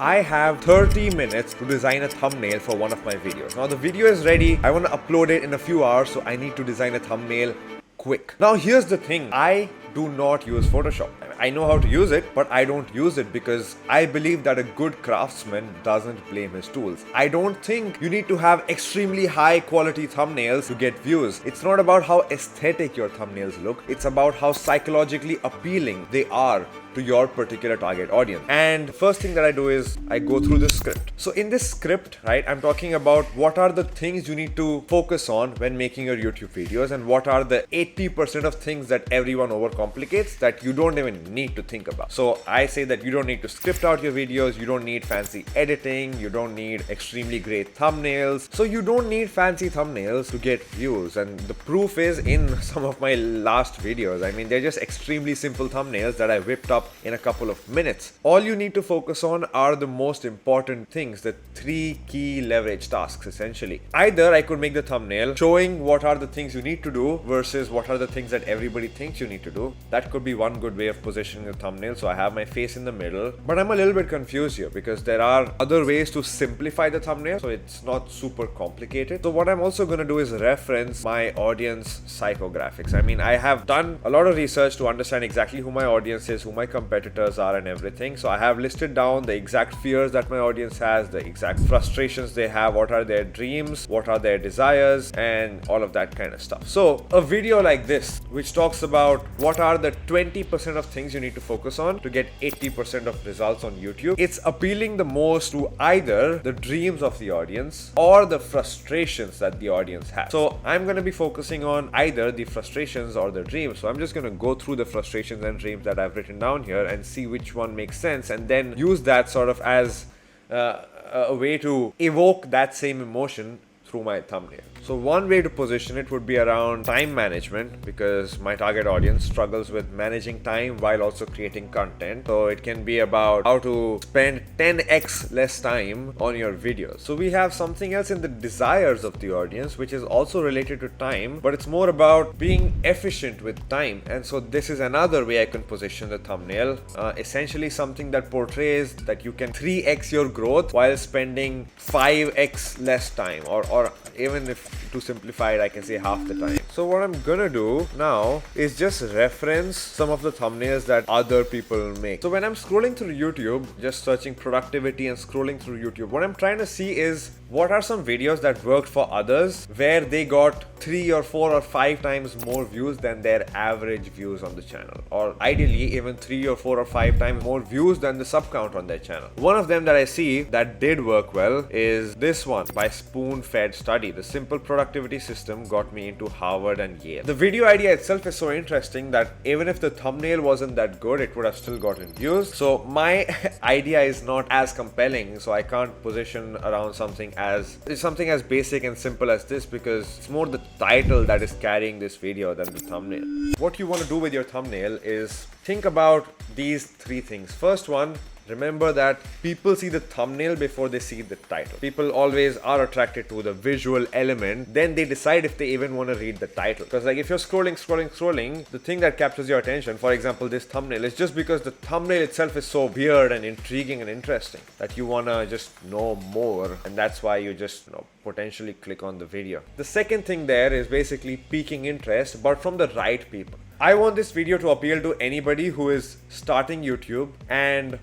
I have 30 minutes to design a thumbnail for one of my videos. Now the video is ready. I want to upload it in a few hours, so I need to design a thumbnail quick. Now here's the thing, I do not use Photoshop. I know how to use it, but I don't use it because I believe that a good craftsman doesn't blame his tools. I don't think you need to have extremely high quality thumbnails to get views. It's not about how aesthetic your thumbnails look, it's about how psychologically appealing they are to your particular target audience. And the first thing that I do is I go through the script. So in this script, right, I'm talking about what are the things you need to focus on when making your YouTube videos and what are the 80% of things that everyone overcomplicates that you don't even need to think about. So I say that you don't need to script out your videos, you don't need fancy editing, you don't need extremely great thumbnails. So you don't need fancy thumbnails to get views, and the proof is in some of my last videos. I mean, they're just extremely simple thumbnails that I whipped up in a couple of minutes. All you need to focus on are the most important things, the 3 key leverage tasks essentially. Either I could make the thumbnail showing what are the things you need to do versus what are the things that everybody thinks you need to do. That could be one good way of positioning the thumbnail. So I have my face in the middle, but I'm a little bit confused here because there are other ways to simplify the thumbnail so it's not super complicated. So what I'm also going to do is reference my audience psychographics. I mean, I have done a lot of research to understand exactly who my audience is, who my competitors are and everything. So I have listed down the exact fears that my audience has, the exact frustrations they have, what are their dreams, what are their desires, and all of that kind of stuff. So a video like this, which talks about what are the 20% of things you need to focus on to get 80% of results on YouTube, it's appealing the most to either the dreams of the audience or the frustrations that the audience has. So I'm going to be focusing on either the frustrations or the dreams. So I'm just going to go through the frustrations and dreams that I've written down here and see which one makes sense, and then use that sort of as a way to evoke that same emotion through my thumbnail. So one way to position it would be around time management, because my target audience struggles with managing time while also creating content. So it can be about how to spend 10x less time on your videos. So we have something else in the desires of the audience, which is also related to time, but it's more about being efficient with time. And so this is another way I can position the thumbnail, essentially something that portrays that you can 3x your growth while spending 5x less time, or even if to simplify it, I can say half the time. So what I'm gonna do now is just reference some of the thumbnails that other people make. So when I'm scrolling through YouTube, just searching productivity and scrolling through YouTube, what I'm trying to see is what are some videos that worked for others where they got 3 or 4 or 5 times more views than their average views on the channel, or ideally even 3 or 4 or 5 times more views than the sub count on their channel. One of them that I see that did work well is this one by Spoon Fed Study. The simple productivity system got me into Harvard and Yale. The video idea itself is so interesting that even if the thumbnail wasn't that good, it would have still gotten views. So my idea is not as compelling, so I can't position around something as basic and simple as this, because it's more the title that is carrying this video than the thumbnail. What you want to do with your thumbnail is think about these 3 things. First one, remember that people see the thumbnail before they see the title. People always are attracted to the visual element, then they decide if they even want to read the title. Because like if you're scrolling, the thing that captures your attention, for example this thumbnail, is just because the thumbnail itself is so weird and intriguing and interesting that you want to just know more, and that's why you just potentially click on the video. The second thing there is basically piquing interest, but from the right people. I want this video to appeal to anybody who is starting YouTube and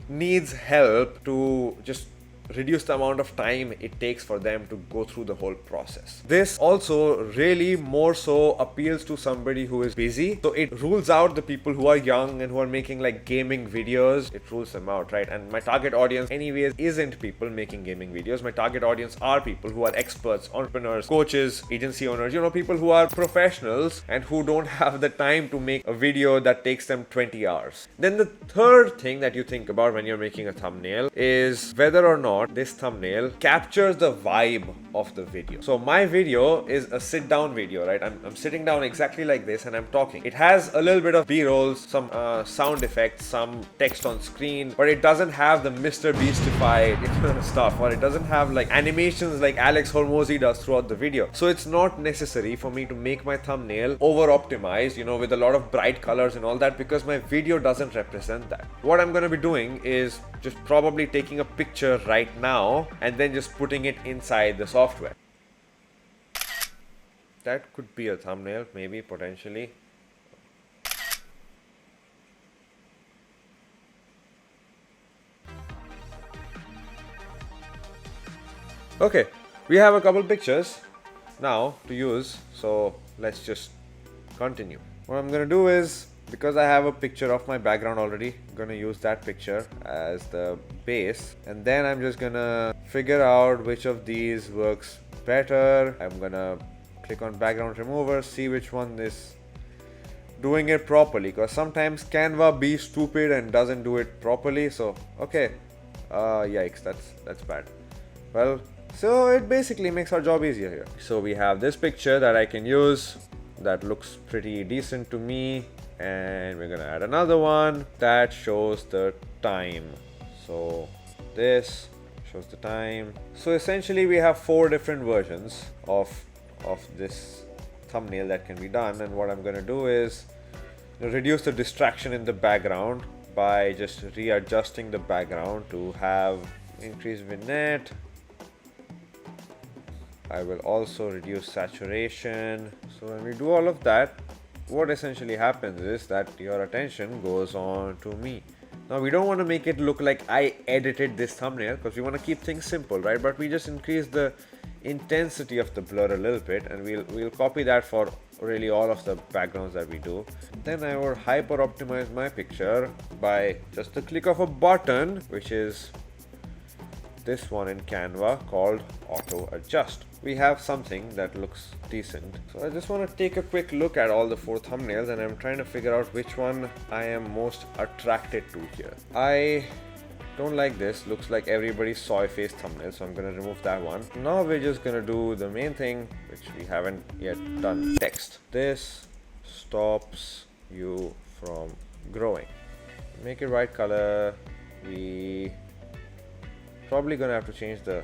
needs help to just reduce the amount of time it takes for them to go through the whole process. This also really more so appeals to somebody who is busy. So it rules out the people who are young and who are making like gaming videos. It rules them out, right? And my target audience anyways isn't people making gaming videos. My target audience are people who are experts, entrepreneurs, coaches, agency owners, people who are professionals and who don't have the time to make a video that takes them 20 hours. Then the third thing that you think about when you're making a thumbnail is whether or not not, this thumbnail captures the vibe of the video. So my video is a sit down video, right? I'm sitting down exactly like this and I'm talking. It has a little bit of b-rolls, some sound effects, some text on screen, but it doesn't have the Mr. Beastified stuff, or it doesn't have like animations like Alex Hormozy does throughout the video. So it's not necessary for me to make my thumbnail over optimized, with a lot of bright colors and all that, because my video doesn't represent that. What I'm going to be doing is just probably taking a picture right now and then just putting it inside the software. That could be a thumbnail, maybe, potentially. Okay, we have a couple pictures now to use, so let's just continue. What I'm gonna do is, because I have a picture of my background already, I'm gonna use that picture as the base, and then I'm just gonna figure out which of these works better. I'm gonna click on background remover, see which one is doing it properly, because sometimes Canva be stupid and doesn't do it properly. So okay, yikes, that's bad. Well, so it basically makes our job easier here. So we have this picture that I can use that looks pretty decent to me, and we're gonna add another one that shows the time. So this shows the time. So essentially we have 4 different versions of this thumbnail that can be done, and what I'm gonna do is reduce the distraction in the background by just readjusting the background to have increased vignette. I will also reduce saturation. So when we do all of that, what essentially happens is that your attention goes on to me. Now we don't want to make it look like I edited this thumbnail, because we want to keep things simple, right? But we just increase the intensity of the blur a little bit, and we'll copy that for really all of the backgrounds that we do. Then I will hyper optimize my picture by just the click of a button, which is this one in Canva called auto adjust. We have something that looks decent. So I just want to take a quick look at all the 4 thumbnails, and I'm trying to figure out which one I am most attracted to here. I don't like this, looks like everybody's soy face thumbnail, so I'm gonna remove that one. Now we're just gonna do the main thing, which we haven't yet done, text. This stops you from growing. Make it right color. We probably gonna have to change the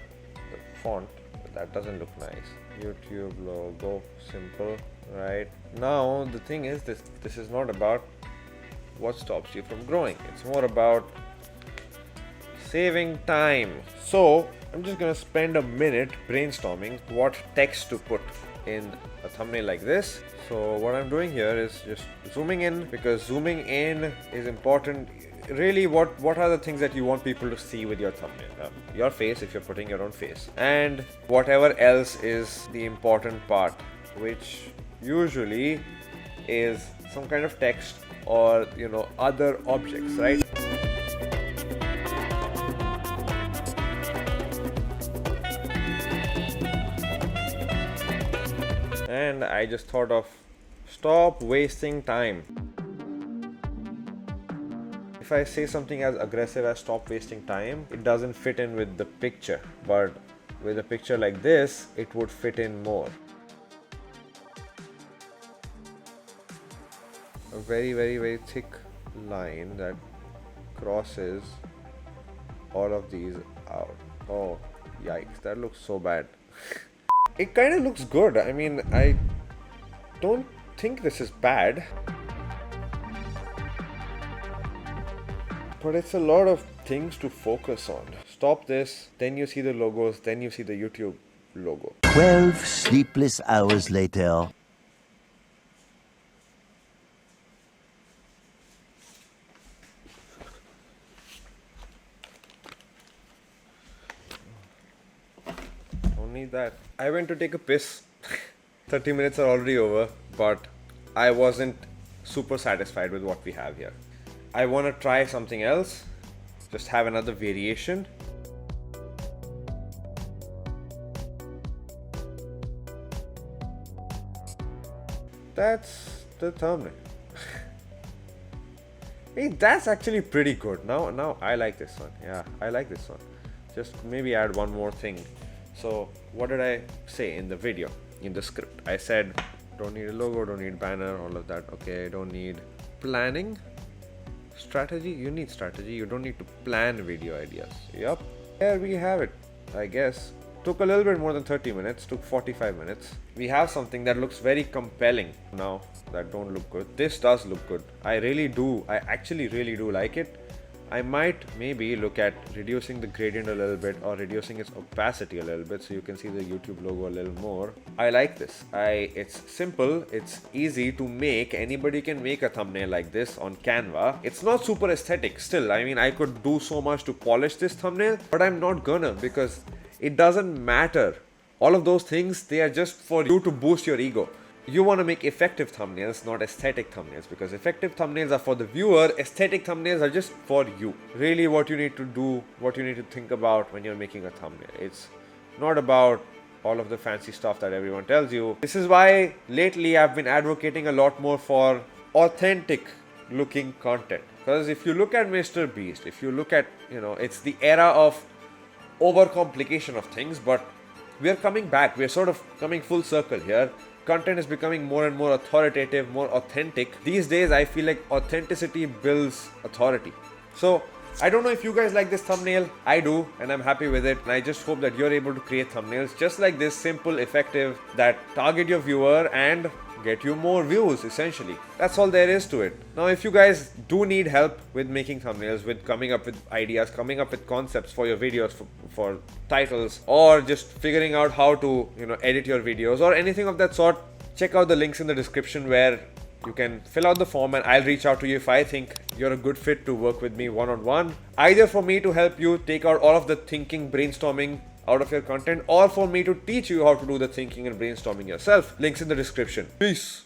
font, but that doesn't look nice. YouTube logo, simple. Right now the thing is, this is not about what stops you from growing, it's more about saving time. So I'm just gonna spend a minute brainstorming what text to put in a thumbnail like this. So what I'm doing here is just zooming in, because zooming in is important. Really, what are the things that you want people to see with your thumbnail? Your face, if you're putting your own face, and whatever else is the important part, which usually is some kind of text or other objects, right? And I just thought of stop wasting time. If I say something as aggressive as stop wasting time, it doesn't fit in with the picture, but with a picture like this, it would fit in more. A very, very, very thick line that crosses all of these out. Oh, yikes, that looks so bad. It kind of looks good. I mean, I don't think this is bad, but it's a lot of things to focus on. Stop this, then you see the logos, then you see the YouTube logo. 12 sleepless hours later. Don't need that. I went to take a piss. 30 minutes are already over, but I wasn't super satisfied with what we have here. I want to try something else, just have another variation. That's the thumbnail. Hey, that's actually pretty good. Now I like this one. Yeah, I like this one. just maybe add one more thing. So what did I say in the video, in the script? I said don't need a logo, don't need banner, all of that. Okay, don't need planning. Strategy, you need strategy, you don't need to plan video ideas. Yup, there we have it. I guess took a little bit more than 30 minutes, took 45 minutes. We have something that looks very compelling. Now that don't look good, this does look good. I actually really do like it. I might maybe look at reducing the gradient a little bit or reducing its opacity a little bit so you can see the YouTube logo a little more. I like this. It's simple, it's easy to make. Anybody can make a thumbnail like this on Canva. It's not super aesthetic still. I mean, I could do so much to polish this thumbnail, but I'm not gonna, because it doesn't matter. All of those things, they are just for you to boost your ego. You want to make effective thumbnails, not aesthetic thumbnails, because effective thumbnails are for the viewer, aesthetic thumbnails are just for you. Really what you need to do, what you need to think about when you're making a thumbnail. It's not about all of the fancy stuff that everyone tells you. This is why lately I've been advocating a lot more for authentic looking content. Because if you look at Mr. Beast, if you look at, it's the era of overcomplication of things, but we're coming back. We're sort of coming full circle here. Content is becoming more and more authoritative, more authentic. These days, I feel like authenticity builds authority. So, I don't know if you guys like this thumbnail. I do, and I'm happy with it. And I just hope that you're able to create thumbnails just like this, simple, effective, that target your viewer and get you more views, essentially. That's all there is to it. Now, if you guys do need help with making thumbnails, with coming up with ideas, coming up with concepts for your videos, for titles, or just figuring out how to, edit your videos or anything of that sort, check out the links in the description where you can fill out the form and I'll reach out to you if I think you're a good fit to work with me one-on-one. Either for me to help you take out all of the thinking, brainstorming out of your content, or for me to teach you how to do the thinking and brainstorming yourself. Links in the description. Peace.